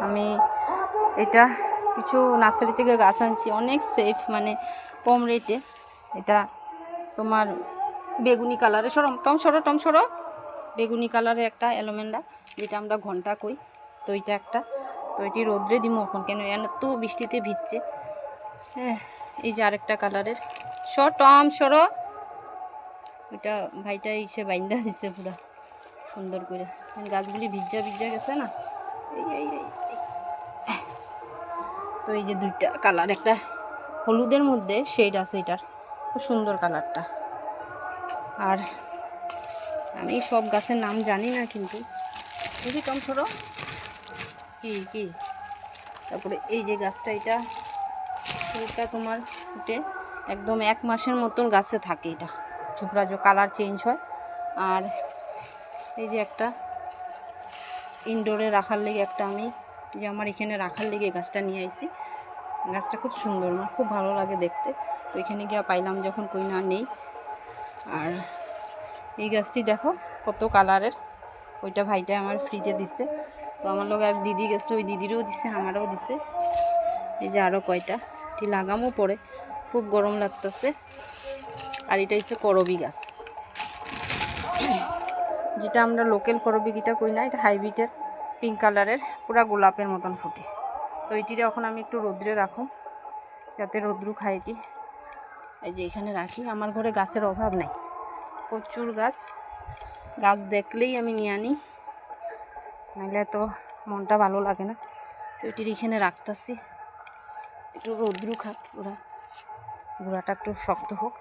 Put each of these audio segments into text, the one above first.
আমি এটা কিছু নার্সারি থেকে গাছ আনছি, অনেক সেফ, মানে কম রেটে। এটা তোমার বেগুনি কালারের, টম সরো বেগুনি কালারের একটা অ্যালোমেন্ডা, যেটা আমরা ঘন্টা কই। তো এটা একটা, তো এটি রোদ্রে দিমো এখন, কেন এত বৃষ্টিতে ভিজছে। হ্যাঁ, এই যে আরেকটা কালারের টম সরো, ওইটা ভাইটা এসে বাইন্দা দিছে পুরা সুন্দর করে, গাছগুলি ভিজা গেছে না। এই তো এই যে দুইটা কালার, একটা হলুদের মধ্যে শেড আছে, এটার খুব সুন্দর কালারটা। আর আমি সব গাছের নাম জানি না, কিন্তু বুঝি কম ছোটো কি তারপরে এই যে গাছটা, এটা ফুলটা তোমার ফুটে একদম 1 মাসের মতন গাছে থাকে। এটা ঝুপড়া যে কালার চেঞ্জ হয়। আর এই যে একটা ইনডোরে রাখার লেগে একটা, আমি যে আমার এখানে রাখার লেগে গাছটা নিয়ে আইছি। গাছটা খুব সুন্দর, আমার খুব ভালো লাগে দেখতে। তো এখানে গিয়ে পাইলাম যখন, কই না নেই। আর এই গাছটি দেখো কত কালারের, ওইটা ভাইটা আমার ফ্রিজে দিছে। তো আমার লোক আর দিদি গেছে, ওই দিদিরও দিছে, আমারও দিছে। এই যে আরও কয়টা এটি লাগামও পড়ে, খুব গরম লাগতেছে। আর এটা হচ্ছে করবি গাছ, যেটা আমরা লোকাল করবিটা কই না, এটা হাইব্রিডের, পিঙ্ক কালারের, পুরা গোলাপের মতন ফুটে। তো এটিরে এখন আমি একটু রোদ্রে রাখুন, যাতে রোদ্রু খাই এটি। এই যে এখানে রাখি। আমার ঘরে গাছের অভাব নাই, প্রচুর গাছ দেখলেই আমি নিয়ে আনি, নাহলে তো মনটা ভালো লাগে না। তো এটির এখানে রাখতেছি, একটু রোদ্রু খাক, ওরা গুঁড়াটা একটু শক্ত হোক।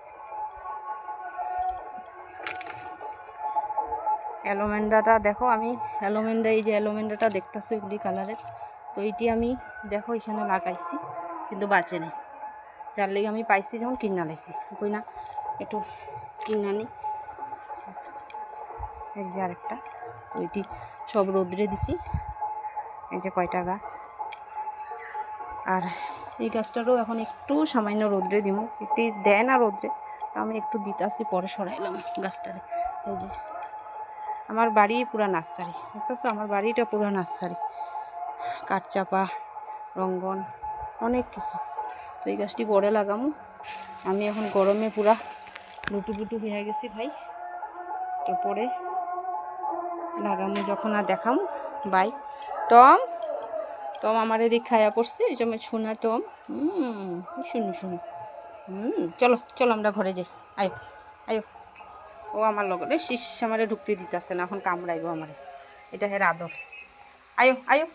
অ্যালোমেন্ডাটা দেখো, আমি অ্যালোমেন্ডা, এই যে অ্যালোমেন্ডাটা দেখতেছি ওইগুলি কালারের, তো এইটি আমি দেখো এখানে লাগাইছি, কিন্তু বাঁচে নেই। যার লেগে আমি পাইছি যখন কিনা লাইছি, কই না একটু কিনা নিই। এই যে আরেকটা, তো এটি সব রোদ্রে দিছি। এই যে কয়টা গাছ। আর এই গাছটারও এখন একটু সামান্য রোদ্রে দিব, একটু দেয় না রোদ্রে, তো আমি একটু দিতাছি, পরে সরাইলাম গাছটারে। এই যে আমার বাড়ি পুরা নার্সারি, দেখতেছো আমার বাড়িটা পুরা নার্সারি, কাঠচাপা, রঙ্গন, অনেক কিছু। তো এই গাছটি পরে লাগামো। আমি এখন গরমে পুরা লুটুপুটু হয়ে গেছি ভাই, তো পরে লাগামো যখন আর দেখাম। বাই। টম আমার এদিক খায়া পড়ছে, এই সময় শোনা টম, শুনু চলো আমরা ঘরে যাই। আয়ো ও আমার লগরে শীষ আমারে ঢুকতে দিতেছে না, এখন কামড়াইব আমারে, এটা হের আদর। আয়ো